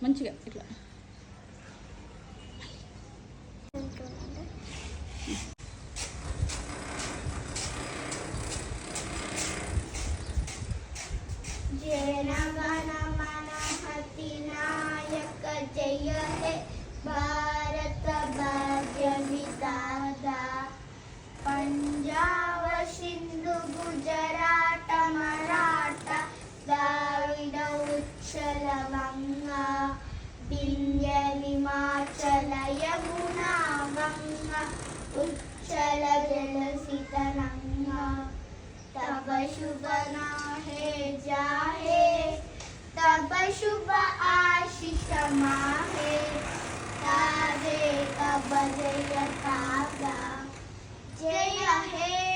మంచిగా ఇట్లా जनगणमनहतिनायक जय हे भारत भाग्य विधाता पंजाब सिंधु गुजरात मराठा द्राविड उच्छल गंगा विंध्य हिमाचल यमुना गंगा उच्छल जलसितरंगा तब शुभ नाहे जाहे तब शुभ आशीष माहे तारे तब जय तागा जय हे